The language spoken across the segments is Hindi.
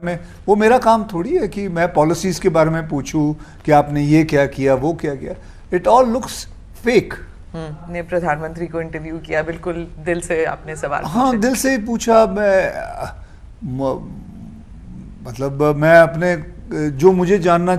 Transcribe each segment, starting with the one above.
में वो मेरा काम थोड़ी है कि मैं पॉलिसीज़ के बारे में पूछूं कि आपने ये क्या किया वो क्या किया. It all looks fake. ने प्रधानमंत्री को इंटरव्यू किया, बिल्कुल दिल से आपने सवाल हाँ, दिल से ही पूछा. मतलब मैं अपने जो मुझे जानना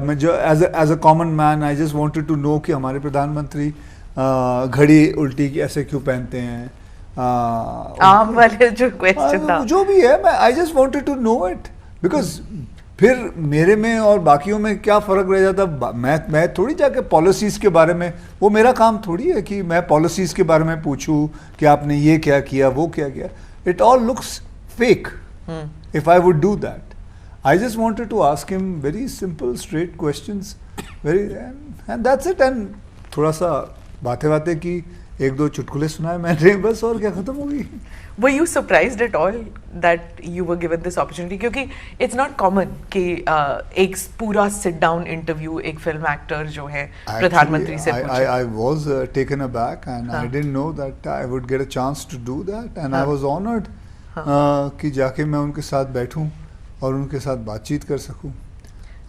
मैं जो as a common man I just wanted to know कि हमारे प्रधानमंत्री घड़ी उल्टी ऐसे क्यों पहनते हैं. आम वाले जो क्वेश्चन था जो भी है, मैं I just wanted to know it because फिर मेरे में और बाकियों में क्या फ़र्क रह जाता. मैं थोड़ी जाके पॉलिसीज़ के बारे में, वो मेरा काम थोड़ी है कि मैं पॉलिसीज़ के बारे में पूछूं कि आपने ये क्या किया वो क्या किया. It all looks fake if I would do that. I just wanted to ask him very simple, straight questions, and that's it. And थोड़ा सा बातें की, एक दो चुटकुले सुनाए मैंने, बस, और क्या, खत्म हो गई. Were you surprised at all that you were given this opportunity? क्योंकि it's not common कि एक पूरा sit down interview एक film actor जो है प्रधानमंत्री से पूछे. I was taken aback and I didn't know that I would get a chance to do that, and I was honored कि जाके मैं उनके साथ बैठूं और उनके साथ बातचीत कर सकूं.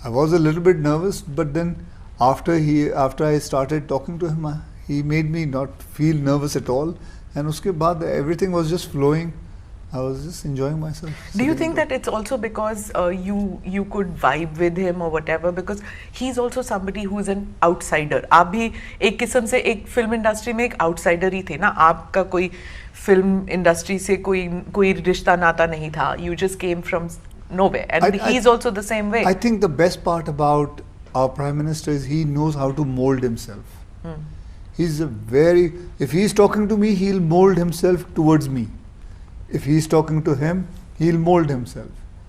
I was a little bit nervous, but then after I started talking to him, he made me not feel nervous at all, and उसके बाद everything was just flowing. I was just enjoying myself. Do you think that it's also because you could vibe with him or whatever, because he's also somebody who's an outsider? आप भी एक किस्म से एक फिल्म इंडस्ट्री में एक आउटसाइडर ही थे ना. आपका कोई फिल्म इंडस्ट्री से कोई रिश्ता नाता नहीं था. You just came from nowhere, and he's also the same way. I think the best part about our Prime Minister is he knows how to mold himself. He's if he's talking to me, he'll mold himself towards me. If he's talking to him, he'll mold himself.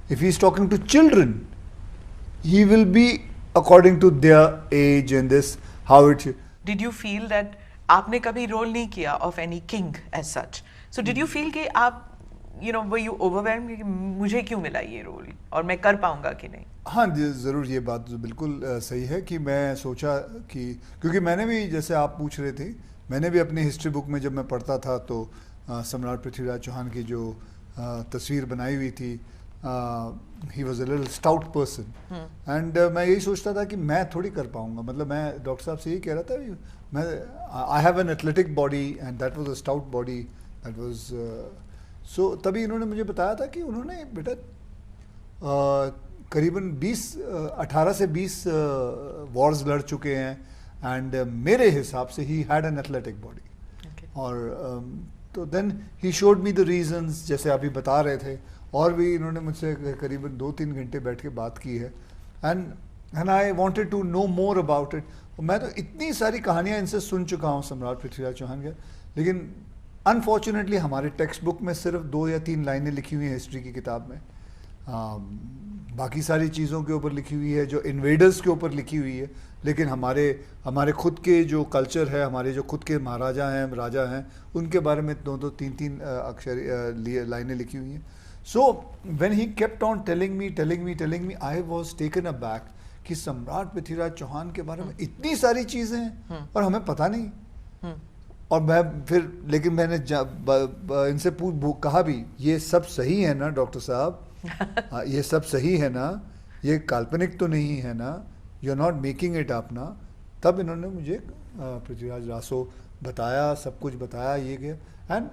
If he's talking to children, he will be according to their age and this, how it. Did you feel that आपने कभी रोल नहीं किया of any king as such? So did you feel कि आप were you overwhelmed कि मुझे क्यों मिला ये रोल और मैं कर पाऊंगा कि नहीं? हाँ जी, ज़रूर. ये बात बिल्कुल सही है कि मैं सोचा कि, क्योंकि मैंने भी, जैसे आप पूछ रहे थे, मैंने भी अपनी हिस्ट्री बुक में जब मैं पढ़ता था तो सम्राट पृथ्वीराज चौहान की जो तस्वीर बनाई हुई थी, he was a little stout person, and मैं यही सोचता था कि मैं थोड़ी कर पाऊंगा. मतलब मैं डॉक्टर साहब से यही कह रहा था, मैं I have an athletic body and that was a stout body, that was so. तभी इन्होंने मुझे बताया था कि उन्होंने बेटा करीबन 18 से 20 वॉर्स लड़ चुके हैं, एंड मेरे हिसाब से he had an athletic body. और तो then he showed me the reasons, जैसे अभी बता रहे थे, और भी इन्होंने मुझसे करीबन 2-3 घंटे बैठ के बात की है, and I wanted to know more about it. मैं तो इतनी सारी कहानियाँ इनसे सुन चुका हूँ सम्राट पृथ्वीराज चौहान के, लेकिन अनफॉर्चुनेटली हमारे टेक्स्ट बुक में सिर्फ 2 या 3 लाइनें लिखी हुई हैं हिस्ट्री की किताब में. बाकी सारी चीज़ों के ऊपर लिखी हुई है, जो इन्वेडर्स के ऊपर लिखी हुई है, लेकिन हमारे खुद के जो कल्चर है, हमारे जो खुद के महाराजा हैं, राजा हैं, उनके बारे में 2-2, 3-3 अक्षर लाइनें लिखी हुई हैं. So when he kept on telling me, I was taken aback कि सम्राट पृथ्वीराज चौहान के बारे में इतनी सारी चीज़ें हैं और हमें पता नहीं. और लेकिन मैंने इनसे कहा भी, ये सब सही है ना डॉक्टर साहब, ये सब सही है ना, ये काल्पनिक तो नहीं है ना, you are not making it up ना. तब इन्होंने मुझे पृथ्वीराज रासो बताया, सब कुछ बताया, ये किया, and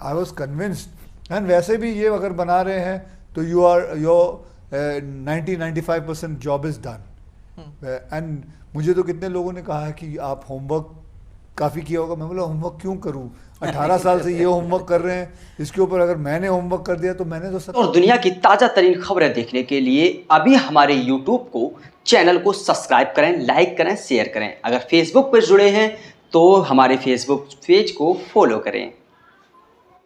I was convinced. And वैसे भी ये अगर बना रहे हैं तो your 90-95% job is done. And मुझे तो कितने लोगों ने कहा है कि आप होमवर्क काफ़ी किया होगा. मैं बोला होमवर्क क्यों करूं, 18 साल से ये होमवर्क कर रहे हैं, इसके ऊपर अगर मैंने होमवर्क कर दिया तो मैंने तो सब. और दुनिया की ताज़ा तरीन खबरें देखने के लिए अभी हमारे YouTube को चैनल को सब्सक्राइब करें, लाइक करें, शेयर करें. अगर फेसबुक पर जुड़े हैं तो हमारे फेसबुक पेज को फॉलो करें.